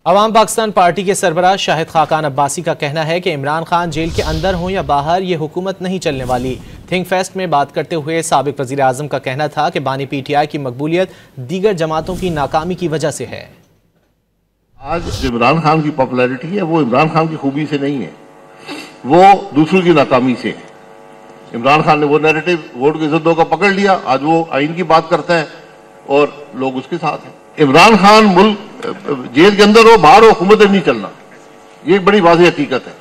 عوام پاکستان پارٹی کے سربراہ شاہد خاقان عباسی کا کہنا ہے کہ عمران خان جیل کے اندر ہوں یا باہر یہ حکومت نہیں چلنے والی۔ تھنک فیسٹ میں بات کرتے ہوئے سابق وزیر اعظم کا کہنا تھا کہ بانی پی ٹی آئی کی مقبولیت دیگر جماعتوں کی ناکامی کی وجہ سے ہے۔ آج جو عمران خان کی پاپولیرٹی ہے وہ عمران خان کی خوبی سے نہیں ہے، وہ دوسروں کی ناکامی سے ہے۔ عمران خان نے وہ نیریٹو ووٹ کی زدوں کا پکڑ لیا، آج وہ آئین کی بات کرتا ہے اور لوگ اس کے ساتھ ہیں۔ عمران خان ملک جیل کے اندر ہو باہر ہو، حکومت نہیں چلنا، یہ ایک بڑی واضح حقیقت ہے۔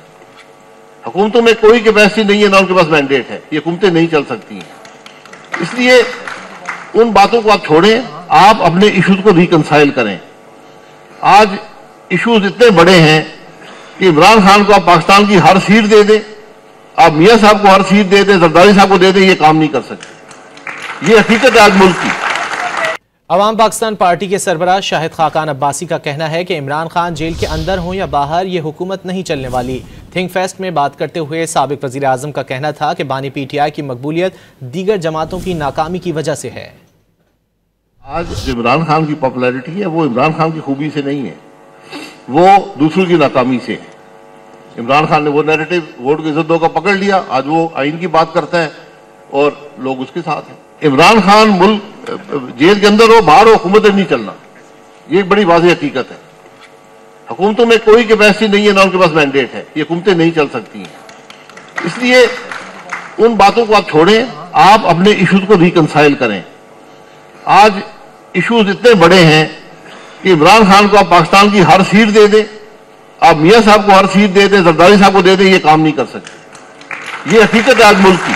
حکومتوں میں کوئی کیپیسٹی نہیں ہے، نہ ان کے پاس مینڈیٹ ہے، یہ حکومتیں نہیں چل سکتی ہیں۔ اس لیے ان باتوں کو آپ چھوڑیں، آپ اپنے ایشوز کو ریکنسائل کریں۔ آج ایشوز اتنے بڑے ہیں کہ عمران خان کو آپ پاکستان کی ہر سیٹ دے دیں، آپ میاں صاحب کو ہر سیٹ دے دیں، زرداری صاحب کو دے دیں، یہ کام نہیں کر سکتے۔ یہ حقیقت ہے آج ملک کی۔ عوام پاکستان پارٹی کے سربراہ شاہد خاقان عباسی کا کہنا ہے کہ عمران خان جیل کے اندر ہوں یا باہر یہ حکومت نہیں چلنے والی۔ تھنک فیسٹ میں بات کرتے ہوئے سابق وزیر اعظم کا کہنا تھا کہ بانی پی ٹی آئی کی مقبولیت دیگر جماعتوں کی ناکامی کی وجہ سے ہے۔ آج جو عمران خان کی پاپولیرٹی ہے وہ عمران خان کی خوبی سے نہیں ہے، وہ دوسروں کی ناکامی سے ہے۔ عمران خان نے وہ نیریٹو ووٹ کی زدوں کا پکڑ لیا، آج وہ آئین کی بات کرتا ہے اور لوگ اس کے ساتھ ہیں۔ عمران خان ملک جیل کے اندر ہو باہر ہو، حکومت نہیں چلنا، یہ ایک بڑی واضح حقیقت ہے۔ حکومتوں میں کوئی کیپیسٹی نہیں ہے، نہ ان کے پاس مینڈیٹ ہے، یہ حکومتیں نہیں چل سکتی ہیں۔ اس لیے ان باتوں کو آپ چھوڑیں، آپ اپنے ایشوز کو ریکنسائل کریں۔ آج ایشوز اتنے بڑے ہیں کہ عمران خان کو آپ پاکستان کی ہر سیٹ دے دیں، آپ میاں صاحب کو ہر سیٹ دے دیں، زرداری صاحب کو دے دیں، یہ کام نہیں کر سکتے۔ یہ حقیقت ہے آج ملک کی۔